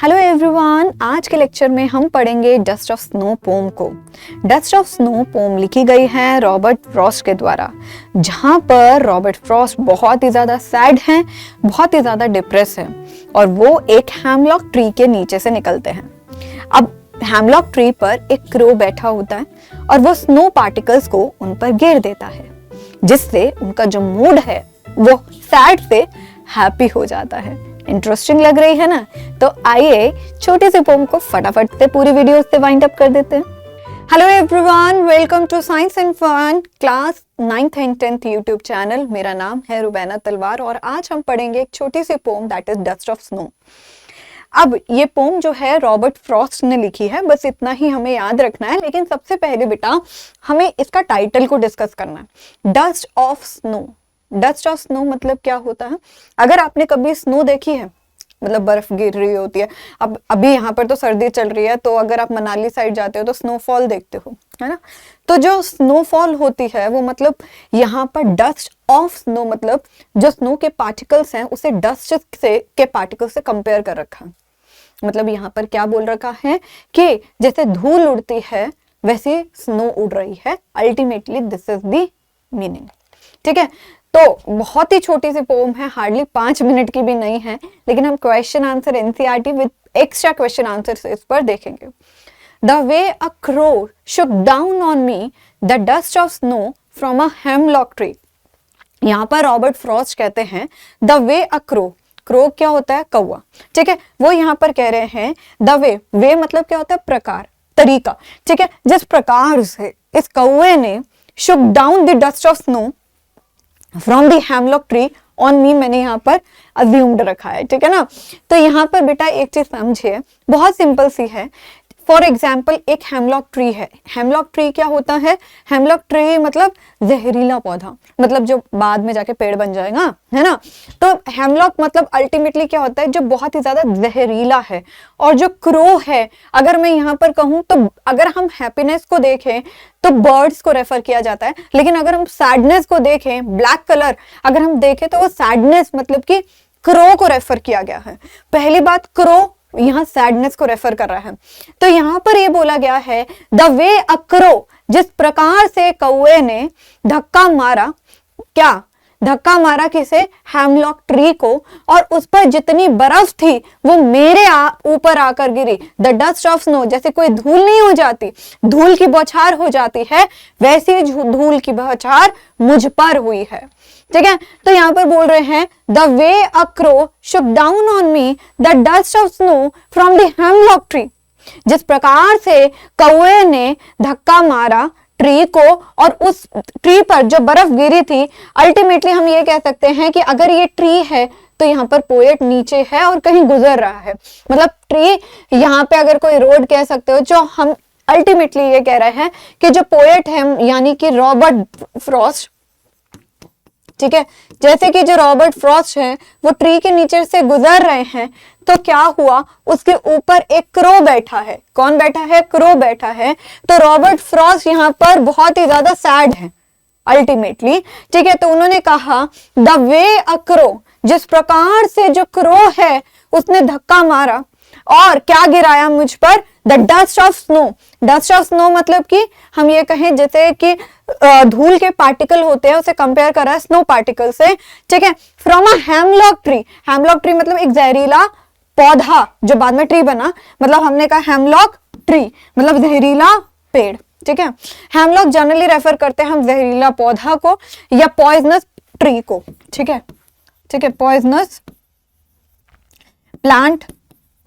Hello everyone, आज के lecture में हम पढ़ेंगे डस्ट ऑफ स्नो पोम को। डस्ट ऑफ स्नो पोम लिखी गई है रॉबर्ट फ्रॉस्ट के द्वारा, जहां पर रॉबर्ट फ्रॉस्ट बहुत ही ज़्यादा सैड हैं, बहुत ही ज़्यादा डिप्रेस हैं और वो एक हैमलॉक ट्री के नीचे से निकलते हैं। अब हैमलॉक ट्री पर एक क्रो बैठा होता है और वो स्नो पार्टिकल्स को उन पर गिर देता है, जिससे उनका जो मूड है वो सैड से हैप्पी हो जाता है। इंटरेस्टिंग लग रही है ना? तो आइए छोटी सी पोम को फटाफट से पूरी वीडियो से वाइंड अप कर देते हैं। Hello everyone, welcome to science and fun class 9th and 10th YouTube channel. मेरा नाम है रुबैना तलवार और आज हम पढ़ेंगे एक छोटी सी poem that is dust of snow. अब ये पोम जो है रॉबर्ट फ्रॉस्ट ने लिखी है, बस इतना ही हमें याद रखना है। लेकिन सबसे पहले बेटा हमें इसका टाइटल को डिस्कस करना है। Dust of snow. Dust of snow मतलब क्या होता है? अगर आपने कभी स्नो देखी है, मतलब बर्फ गिर रही होती है, अब अभी यहाँ पर तो सर्दी चल रही है, तो अगर आप मनाली साइड जाते हो तो स्नोफॉल देखते हो, है ना? तो जो स्नोफॉल होती है वो मतलब यहाँ पर डस्ट ऑफ स्नो मतलब जो स्नो के पार्टिकल्स हैं उसे डस्ट से के पार्टिकल से कंपेयर कर रखा है। मतलब यहाँ पर क्या बोल रखा है कि जैसे धूल उड़ती है वैसे स्नो उड़ रही है। Ultimately this is the meaning. ठीक है, तो बहुत ही छोटी सी पोम है, हार्डली 5 मिनट की भी नहीं है, लेकिन हम question answer NCERT with extra question answer इस पर देखेंगे। The way a crow Shuk down on me the dust of snow from a hemlock tree. यहाँ पर रॉबर्ट फ्रॉस्ट कहते हैं the way a crow. Crow क्या होता है? कौवा। ठीक है, वो यहाँ पर कह रहे हैं द वे मतलब क्या होता है? प्रकार, तरीका। ठीक है, जिस प्रकार से इस कौवे ने शुक down the dust of snow from the hemlock tree on me, मैंने यहाँ पर अज्यूम्ड रखा है। ठीक है ना? तो यहाँ पर बेटा एक चीज समझिए, बहुत सिंपल सी है। फॉर एग्जाम्पल एक हेमलॉक ट्री है। हेमलॉक ट्री क्या होता है? हेमलॉक ट्री मतलब जहरीला पौधा, मतलब जो बाद में जाके पेड़ बन जाएगा, है ना? तो हेमलॉक मतलब अल्टीमेटली क्या होता है? जो बहुत ही ज्यादा जहरीला है। और जो क्रो है, अगर मैं यहाँ पर कहूँ तो अगर हम हैप्पीनेस को देखें तो बर्ड्स को रेफर किया जाता है, लेकिन अगर हम सैडनेस को देखें, ब्लैक कलर अगर हम देखें तो वो सैडनेस मतलब कि क्रो को रेफर किया गया है। पहली बात, क्रो यहाँ सैडनेस को रेफर कर रहा है। तो यहाँ पर ये बोला गया है द वे अ क्रो, जिस प्रकार से कौवे ने धक्का मारा। क्या धक्का मारा? किसे? हेमलॉक ट्री को, और उस पर जितनी बर्फ थी वो मेरे ऊपर आकर गिरी। द डस्ट ऑफ स्नो, जैसे कोई धूल नहीं हो जाती, धूल की बौछार हो जाती है, वैसी धूल की बौछार मुझ पर हुई है। ठीक है, तो यहाँ पर बोल रहे हैं the way a crow Shuk down on me the dust of snow from the hemlock tree. जिस प्रकार से कौवे ने धक्का मारा ट्री को और उस ट्री पर जो बर्फ गिरी थी, अल्टीमेटली हम ये कह सकते हैं कि अगर ये ट्री है तो यहाँ पर पोएट नीचे है और कहीं गुजर रहा है। मतलब ट्री यहाँ पे अगर कोई रोड कह सकते हो, जो हम अल्टीमेटली ये कह रहे हैं कि जो पोएट है यानी कि रॉबर्ट फ्रॉस्ट, ठीक है, जैसे कि जो रॉबर्ट फ्रॉस्ट है वो ट्री के नीचे से गुजर रहे हैं, तो क्या हुआ? उसके ऊपर एक क्रो बैठा है। कौन बैठा है? क्रो बैठा है। तो रॉबर्ट फ्रॉस्ट यहाँ पर बहुत ही ज्यादा सैड है अल्टीमेटली। ठीक है, तो उन्होंने कहा द वे अ क्रो, जिस प्रकार से जो क्रो है उसने धक्का मारा और क्या गिराया मुझ पर? The dust of snow. Dust of snow मतलब कि हम ये कहें जैसे कि धूल के पार्टिकल होते हैं, उसे कंपेयर करा है स्नो पार्टिकल से। ठीक है, from a hemlock tree. Hemlock tree मतलब एक जहरीला पौधा जो बाद में ट्री बना, मतलब हमने कहा हेमलॉक ट्री मतलब जहरीला पेड़। ठीक है, हेमलॉक जनरली रेफर करते हैं हम जहरीला पौधा को या पॉइजनस ट्री को। ठीक है, ठीक है, पॉइजनस प्लांट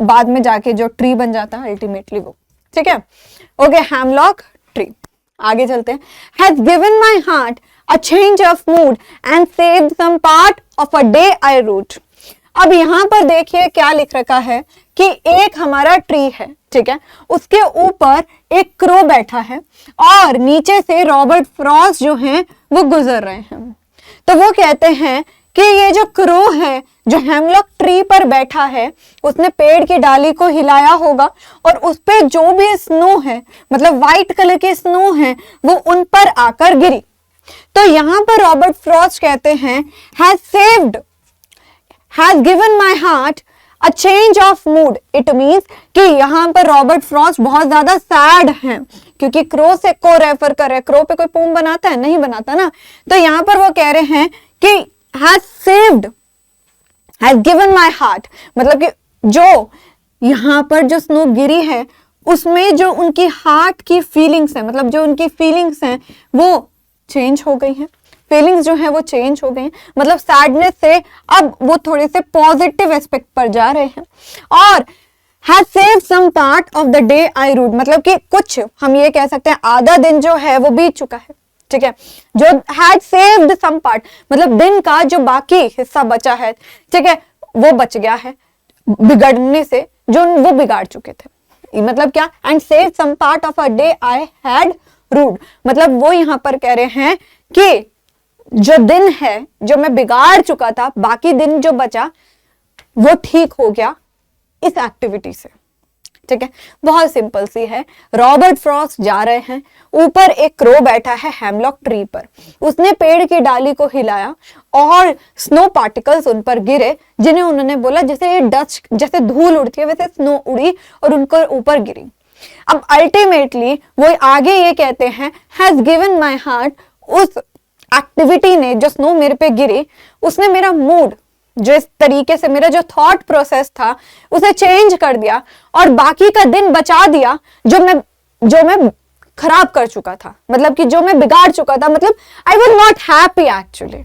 बाद में जाके जो ट्री बन जाता है अल्टीमेटली वो। ठीक है, ओके, हेमलॉक ट्री। आगे चलते हैं। Has given my heart a change of mood and saved some part of a day I rued. अब यहाँ पर देखिए क्या लिख रखा है कि एक हमारा ट्री है, ठीक है, उसके ऊपर एक क्रो बैठा है और नीचे से रॉबर्ट फ्रॉस्ट जो हैं वो गुजर रहे हैं। तो वो कहते हैं कि ये जो क्रो है जो हेमलॉक ट्री पर बैठा है, उसने पेड़ की डाली को हिलाया होगा और उस पे जो भी स्नो है, मतलब व्हाइट कलर के स्नो है, वो उन पर आकर गिरी। तो यहाँ पर रॉबर्ट फ्रॉस्ट कहते हैं has saved, has given my heart a change of mood, it means कि यहाँ पर रॉबर्ट फ्रॉस्ट बहुत ज्यादा सैड हैं, क्योंकि क्रो से को रेफर कर रहे हैं। क्रो पे कोई पोम बनाता है? नहीं बनाता ना। तो यहाँ पर वो कह रहे हैं कि has saved, has given my heart, मतलब कि जो यहाँ पर जो स्नो गिरी है उसमें जो उनकी हार्ट की फीलिंग्स है, मतलब जो उनकी फीलिंग्स हैं वो चेंज हो गई हैं। फीलिंग्स जो है वो चेंज हो गई हैं, मतलब सैडनेस से अब वो थोड़े से पॉजिटिव एस्पेक्ट पर जा रहे हैं। और has saved some part of the day I rued, मतलब कि कुछ हम ये कह सकते हैं आधा दिन जो है वो बीत चुका है, ठीक है। जो हैज सेव्ड सम पार्ट मतलब दिन का जो बाकी हिस्सा बचा है, ठीक है, वो बच गया है बिगड़ने से, जो वो बिगाड़ चुके थे। मतलब क्या? And save some part of a day I had rued, मतलब वो यहां पर कह रहे हैं कि जो दिन है जो मैं बिगाड़ चुका था, बाकी दिन जो बचा वो ठीक हो गया इस एक्टिविटी से, ठीक है। बहुत सिंपल सी है। रॉबर्ट फ्रॉस्ट जा रहे हैं, ऊपर एक क्रो बैठा है हेमलॉक ट्री पर, उसने पेड़ की डाली को हिलाया और स्नो पार्टिकल्स उन पर गिरे, जिन्हें उन्होंने बोला जैसे डस्ट, जैसे धूल उड़ती है वैसे स्नो उड़ी और उनके ऊपर गिरी। अब अल्टीमेटली वो आगे ये कहते हैं हैज गिवन माई हार्ट, उस एक्टिविटी ने, जो स्नो मेरे पे गिरी, उसने मेरा मूड, जो इस तरीके से मेरा जो थॉट प्रोसेस था उसे चेंज कर दिया और बाकी का दिन बचा दिया जो मैं खराब कर चुका था, मतलब कि जो मैं बिगाड़ चुका था, मतलब I was not happy actually.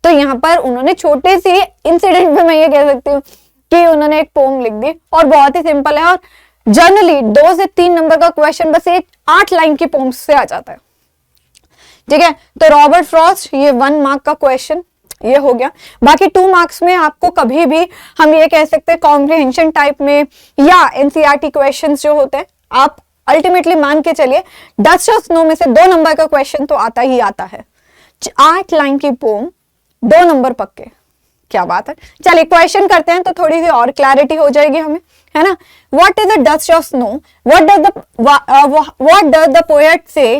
तो यहां पर उन्होंने छोटे से इंसिडेंट में मैं ये कह सकती हूँ कि उन्होंने एक पोम लिख दी और बहुत ही सिंपल है। और जनरली 2 से 3 नंबर का क्वेश्चन बस एक 8 लाइन की पोम्स से आ जाता है, ठीक है। तो रॉबर्ट फ्रॉस्ट, ये 1 मार्क का क्वेश्चन ये हो गया। बाकी 2 मार्क्स में आपको कभी भी हम ये कह सकते हैं कॉम्प्रिहेंशन टाइप में या एनसीईआरटी क्वेश्चंस जो होते हैं, आप अल्टीमेटली मान के चलिए डस्ट ऑफ स्नो में से 2 नंबर का क्वेश्चन तो आता ही आता है। 8 लाइन की पोम 2 नंबर पक्के, क्या बात है। चलिए क्वेश्चन करते हैं तो थोड़ी सी और क्लैरिटी हो जाएगी हमें, है ना। What is the dust of snow, what does the poet say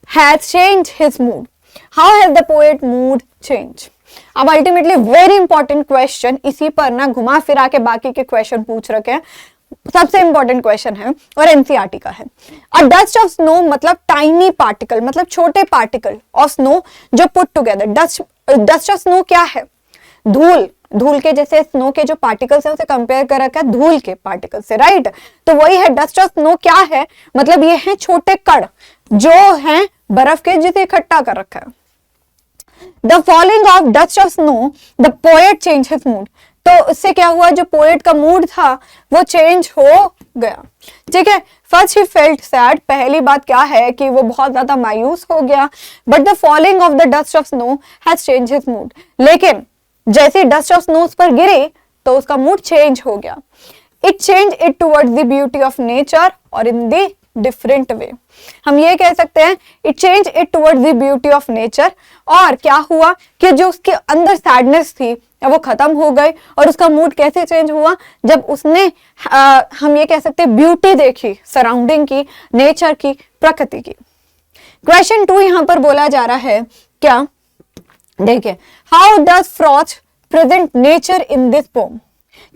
has changed his mood, how has the poet mood change. अब अल्टीमेटली वेरी इंपॉर्टेंट क्वेश्चन, इसी पर ना घुमा फिरा के बाकी के क्वेश्चन पूछ रखे हैं, सबसे इंपॉर्टेंट क्वेश्चन है और एनसीईआरटी का है। अ डस्ट ऑफ स्नो मतलब टाइनी पार्टिकल, मतलब छोटे पार्टिकल ऑफ स्नो जो put together. Dust of snow क्या है? धूल, धूल के जैसे स्नो के जो पार्टिकल्स है उसे कंपेयर कर रखा है धूल के पार्टिकल से, राइट। तो वही है डस्ट ऑफ स्नो क्या है, मतलब ये है छोटे कण जो हैं बर्फ के, जिसे इकट्ठा कर रखा है। The falling of dust of snow, the poet changed his mood. तो उससे क्या हुआ, जो पोएट का मूड था वो चेंज हो गया, ठीक है। फर्स्ट ही फेल्ट सैड, पहली बात क्या है कि वो बहुत ज्यादा मायूस हो गया। But the falling of the dust of snow has change his mood, लेकिन जैसे डस्ट ऑफ स्नो उस पर गिरे तो उसका मूड चेंज हो गया। It change it towards the beauty of nature और इन द डिफरेंट वे। हम ये कह सकते हैं it change it towards the beauty of nature, और क्या हुआ कि जो उसके अंदर सैडनेस थी वो खत्म हो गई और उसका मूड कैसे चेंज हुआ, जब उसने हम ये कह सकते हैं ब्यूटी देखी सराउंडिंग की, नेचर की, प्रकृति की। क्वेश्चन 2 यहां पर बोला जा रहा है क्या, देखिए, how does Frost present nature in this poem,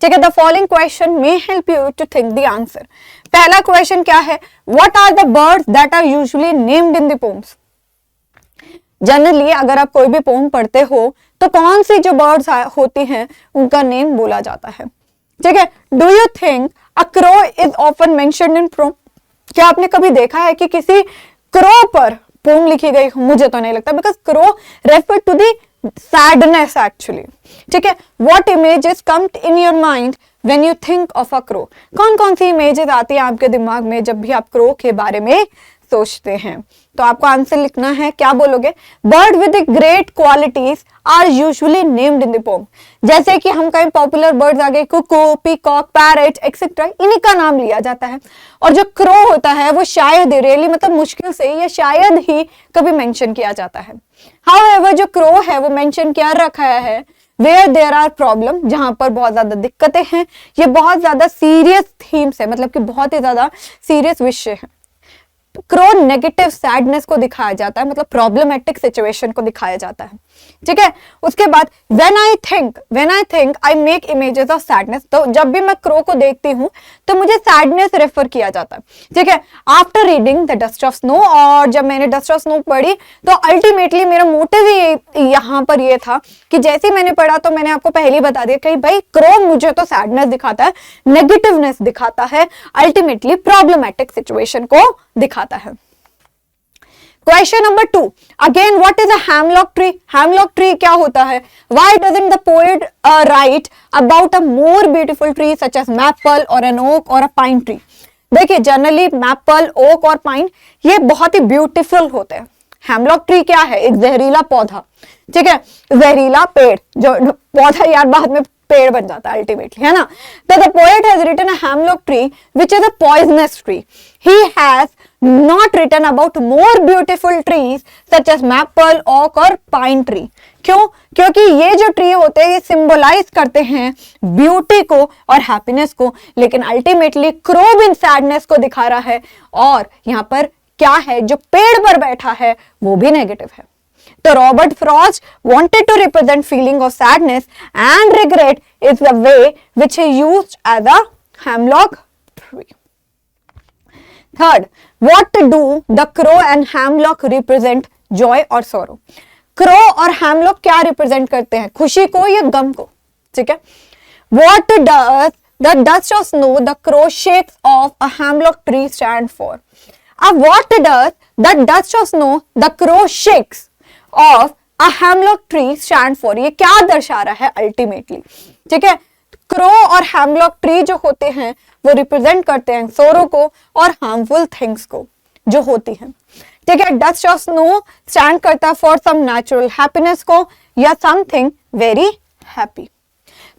ठीक है। The following question may help you to think the answer. पहला क्वेश्चन क्या है, what are the birds that are usually named in the poems. Generally अगर आप कोई भी pome पढ़ते हो तो कौन सी जो बर्ड्स होती हैं उनका नेम बोला जाता है, ठीक है। Do you think a crow is often mentioned in poem, क्या आपने कभी देखा है कि किसी क्रो पर पोम लिखी गई? मुझे तो नहीं लगता, because crow refer to the sadness actually, ठीक है। What images come in your mind when you think of a crow, कौन कौन सी इमेजेस आती है आपके दिमाग में जब भी आप क्रो के बारे में सोचते हैं? तो आपको आंसर लिखना है, क्या बोलोगे? Bird with great qualities are usually named in the poem. जैसे कि हम कहीं पॉपुलर बर्ड्स आ गए, कुकू, पीकॉक, पैरेट एक्सेट्रा, इन्हीं का नाम लिया जाता है। और जो क्रो होता है वो शायद रेयरली, मतलब मुश्किल से या शायद ही कभी मेंशन किया जाता है। हाउएवर जो क्रो है वो मेंशन किया रखा है वेयर देयर आर प्रॉब्लम, जहां पर बहुत ज्यादा दिक्कतें हैं। ये बहुत ज्यादा सीरियस थीम्स है, मतलब कि बहुत ही ज्यादा सीरियस विषय है। क्रो नेगेटिव सैडनेस को दिखाया जाता है, मतलब प्रॉब्लमेटिक सिचुएशन को दिखाया जाता है। ठीक है। उसके बाद when I think I make images of sadness, तो जब भी मैं क्रो को देखती हूँ तो मुझे सैडनेस रेफर किया जाता है, ठीक है। After reading the dust of snow, और जब मैंने डस्ट ऑफ स्नो पढ़ी तो अल्टीमेटली मेरा मोटिव ही यहाँ पर ये था कि जैसे मैंने पढ़ा तो मैंने आपको पहले ही बता दिया कि भाई क्रो मुझे तो सैडनेस दिखाता है, नेगेटिवनेस दिखाता है, अल्टीमेटली प्रॉब्लमेटिक सिचुएशन को दिखाता है। Question number 2, again what is a hemlock tree? Hemlock tree क्या होता है? Why doesn't the poet write about a more beautiful tree such as maple और एन ओक और अ पाइन ट्री? देखिए generally maple, oak और pine ये बहुत ही beautiful होते हैं। हैमलॉक ट्री क्या है? एक जहरीला पौधा, ठीक है, जहरीला पेड़, जो पौधा यार बाद में पेड़ बन जाता है अल्टीमेटली, है ना। तो the poet has written a hemlock tree which is a poisonous tree. He has not written about more beautiful trees such as maple, oak और pine tree। क्यों? क्योंकि ये जो ट्री होते हैं ये सिंबलाइज करते हैं ब्यूटी को और हैप्पीनेस को, लेकिन अल्टीमेटली क्रो भी सैडनेस को दिखा रहा है, और यहाँ पर क्या है, जो पेड़ पर बैठा है वो भी नेगेटिव है। तो Robert Frost wanted to represent feeling of sadness and regret is the way which he used as a hemlock tree। Third, what do the crow and hemlock represent? Joy और sorrow। क्रो और hemlock क्या represent करते हैं? खुशी को या गम को, ठीक है। What does the dust of snow the crow shakes off a hemlock tree stand for? अब what does the dust of snow the crow shakes off a hemlock tree stand for? ये क्या दर्शा रहा है अल्टीमेटली, ठीक है। Crow और hemlock tree जो होते हैं वो रिप्रेजेंट करते हैं सोरो को और हार्मफुल थिंग्स को जो होती हैं, ठीक है। डस्ट ऑफ स्नो स्टैंड करता है फॉर सम नेचुरल हैप्पीनेस को या समथिंग वेरी हैप्पी।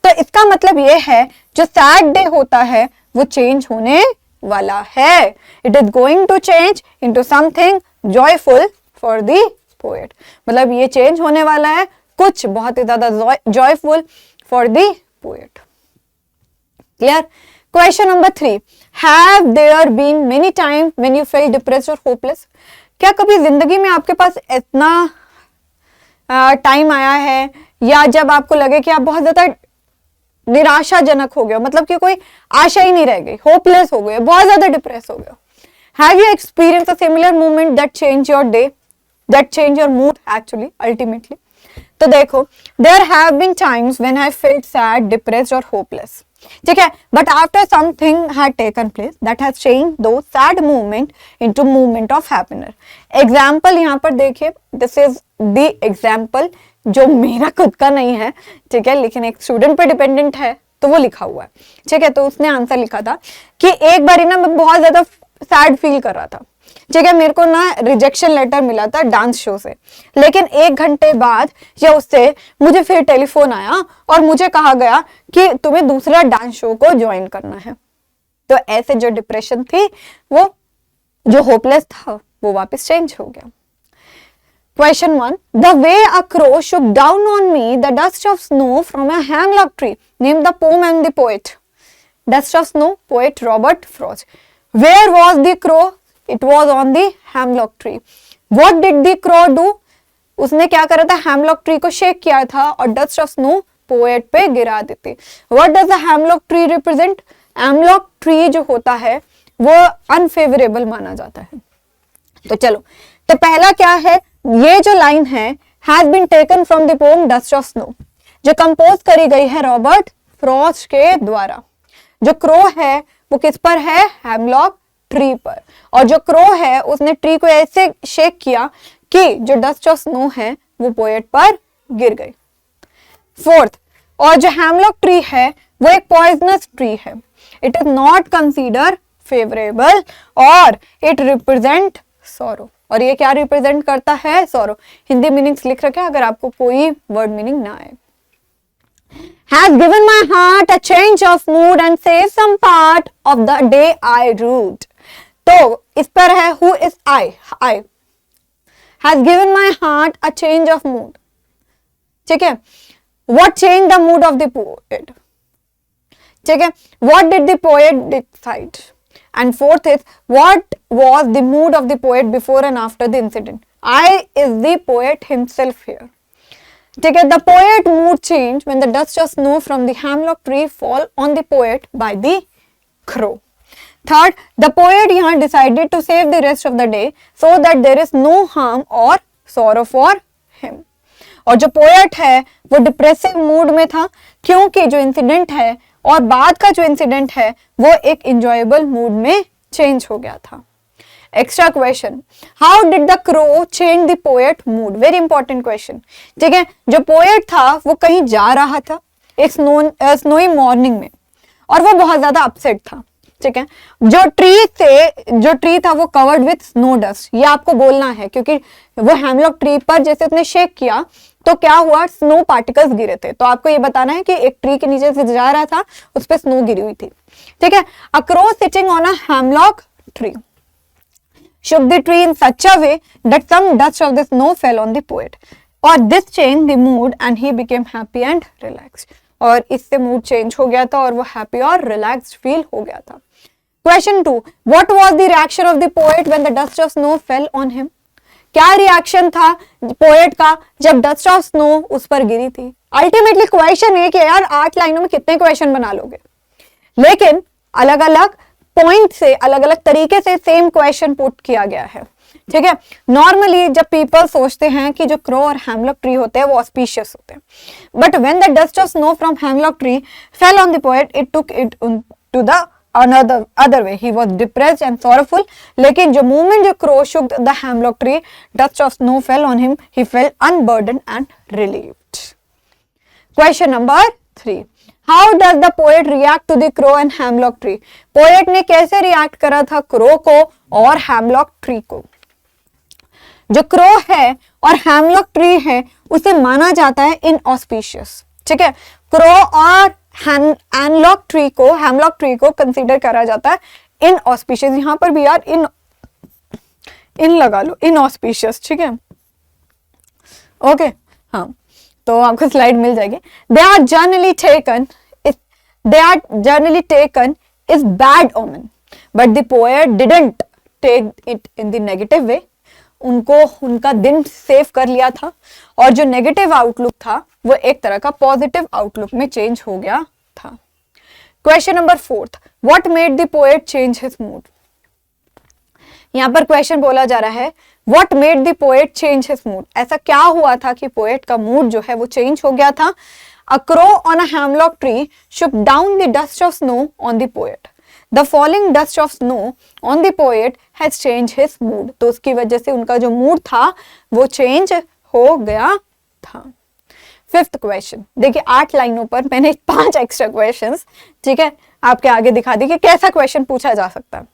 तो इसका मतलब ये है जो सैड डे होता है वो चेंज होने वाला है। It is going to change into something joyful for the poet. मतलब ये चेंज होने वाला है कुछ बहुत ही ज्यादा joyful for the poet. Clear? Question number 3, have there been many time when you felt depressed और होपलेस? क्या कभी जिंदगी में आपके पास इतना टाइम आया है या जब आपको लगे कि आप बहुत ज्यादा निराशाजनक हो गए, मतलब कि कोई आशा ही नहीं रह गई, होपलेस हो गए, बहुत ज्यादा डिप्रेस हो गए? Have you experience a similar moment that change your day, that change your mood actually ultimately? तो देखो, there have been times when I felt sad, depressed और होपलेस, ठीक है, but after something had taken place that has changed those sad movement into movement of happiness. Example यहाँ पर देखिए, this is the example जो मेरा खुद का नहीं है, ठीक है, लेकिन एक स्टूडेंट पे डिपेंडेंट है तो वो लिखा हुआ है, ठीक है। तो उसने आंसर लिखा था कि एक बार ना मैं बहुत ज्यादा सैड फील कर रहा था, ठीक है, मेरे को ना रिजेक्शन लेटर मिला था डांस शो से, लेकिन 1 घंटे बाद या उससे मुझे फिर टेलीफोन आया और मुझे कहा गया कि तुम्हें दूसरा डांस शो को ज्वाइन करना है। तो ऐसे जो डिप्रेशन थी, वो जो होपलेस था, वो वापस चेंज हो गया। Question 1, the way a crow shook down on me the dust of snow from a hemlock tree. Name the poem and the poet. Dust of snow, poet Robert Frost. Where was the crow? It was on the hemlock tree. What did the crow do? उसने क्या करा था? hemlock tree को shake किया था और dust of snow poet पे गिरा दी थी। What does the hemlock tree represent? hemlock tree जो होता है वो unfavorable माना जाता है। तो चलो, तो पहला क्या है, ये जो लाइन है has been taken from the poem dust of snow, जो कंपोज करी गई है रॉबर्ट फ्रॉस्ट के द्वारा। जो क्रो है वो किस पर है? हैमलॉक ट्री पर। और जो क्रो है उसने ट्री को ऐसे शेक किया कि जो डस्ट ऑफ स्नो है वो पोएट पर गिर गई। फोर्थ, और जो हैमलॉक ट्री है वो एक पॉइजनस ट्री है। It is not consider favourable और इट रिप्रेजेंट सॉरो। और ये क्या रिप्रेजेंट करता है? सॉरो। हिंदी मीनिंग्स लिख रखे अगर आपको कोई वर्ड मीनिंग ना आए। Has given my heart a change of mood and saved some part of the day I ruled. तो इस पर है who is I has given my heart a change of mood. ठीक है, what changed the mood of the poet? ठीक है, what did the poet decide? And fourth is what was the mood of the poet before and after the incident? I is the poet himself here. ठीक है, the poet mood change when the dust of snow from the hemlock tree fall on the poet by the crow. Third, the poet यहाँ decided to save the rest of the day so that there is no harm or sorrow for him. और जो poet है वो depressive mood में था क्योंकि जो incident है और बाद का जो इंसिडेंट है वो एक इंजॉयबल मूड में चेंज हो गया था. Extra question, how did the crow change the poet mood? Very important question. ठीक है, जो पोएट था वो कहीं जा रहा था एक स्नोई मॉर्निंग में और वो बहुत ज्यादा अपसेट था. ठीक है, जो ट्री था वो कवर्ड विथ स्नो डस्ट. ये आपको बोलना है क्योंकि वो हेमलॉक ट्री पर जैसे उसने शेक किया तो क्या हुआ, स्नो पार्टिकल्स गिरे थे. तो आपको ये बताना है कि एक ट्री के नीचे से जा रहा था, उस पर स्नो गिरी हुई थी. ठीक है, a crow sitting on a hemlock tree shook the tree in such a way that some dust of the snow fell on the poet. और this changed the mood and he became happy and relaxed. और इससे mood change हो गया था और वो happy और relaxed feel हो गया था. Question 2, what was the reaction of the poet when the dust of snow fell on him? क्या रिएक्शन था पोएट का जब डस्ट ऑफ स्नो उस पर गिरी थी? अल्टीमेटली क्वेश्चन है कि यार 8 लाइनों में कितने क्वेश्चन बना लोगे, लेकिन अलग अलग पॉइंट से अलग अलग तरीके से सेम क्वेश्चन पुट किया गया है. ठीक है, नॉर्मली जब पीपल सोचते हैं कि जो क्रो और हेमलॉक ट्री होते हैं वो ऑस्पिशियस होते हैं, but when the dust of snow from hemlock tree fell on the poet it took it to the other way. He was depressed and sorrowful. लेकिन जो moment जो crow shook the hemlock tree, dust of snow fell on him. He felt unburdened and relieved. Question number 3. How does the poet react to the crow and hemlock tree? Poet ने कैसे react करा था crow को और hemlock tree को? जो crow है और hemlock tree है उसे माना जाता है inauspicious. ठीक है, crow और हेमलॉक ट्री को कंसीडर करा जाता है इनऑस्पिशियस. यहां पर भी यार इन लगा लो, इनऑस्पिशियस. ठीक है, ओके. हाँ, तो आपको स्लाइड मिल जाएगी. They are generally taken is bad omen but the poet didn't take it in the negative way. उनको उनका दिन सेव कर लिया था और जो नेगेटिव आउटलुक था वो एक तरह का पॉजिटिव आउटलुक में चेंज हो गया था. Question number 4, what made the poet change his mood? यहां पर क्वेश्चन बोला जा रहा है what made the poet change his mood. ऐसा क्या हुआ था कि पोएट का मूड जो है वो चेंज हो गया था? A crow on a hemlock tree shook down the dust of snow on the poet. The falling dust of snow on the poet has changed his mood. तो उसकी वजह से उनका जो मूड था वो चेंज हो गया था. 5th क्वेश्चन, देखिए 8 लाइनों पर मैंने 5 एक्स्ट्रा क्वेश्चंस, ठीक है, आपके आगे दिखा दी कि कैसा क्वेश्चन पूछा जा सकता है.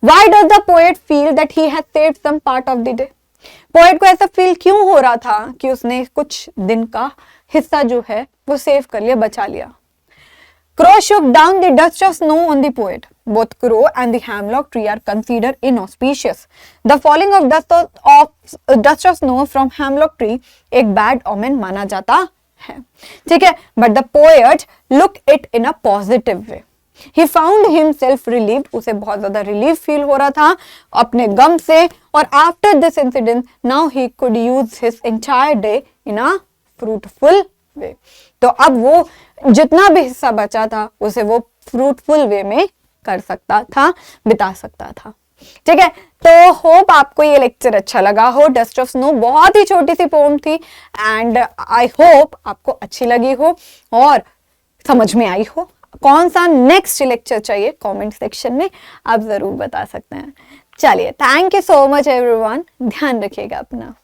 Why does the poet feel that he has saved some part of the day? Poet को ऐसा फील क्यों हो रहा था कि उसने कुछ दिन का हिस्सा जो है वो सेव कर लिया, बचा लिया. Crow shook down the dust of snow on the poet. Both crow and the hemlock tree are considered inauspicious. The falling of dust of snow from hemlock tree एक bad omen माना जाता है. ठीक है, but the poet looked it in a positive way. He found himself relieved. उसे बहुत ज्यादा relief feel हो रहा था अपने गम से. और after this incident, now he could use his entire day in a fruitful way. तो अब वो जितना भी हिस्सा बचा था उसे वो फ्रूटफुल वे में कर सकता था, बिता सकता था. ठीक है, तो होप आपको ये लेक्चर अच्छा लगा हो. डस्ट ऑफ स्नो बहुत ही छोटी सी पोम थी एंड आई होप आपको अच्छी लगी हो और समझ में आई हो. कौन सा नेक्स्ट लेक्चर चाहिए कमेंट सेक्शन में आप जरूर बता सकते हैं. चलिए, thank you so much everyone. ध्यान रखिएगा अपना.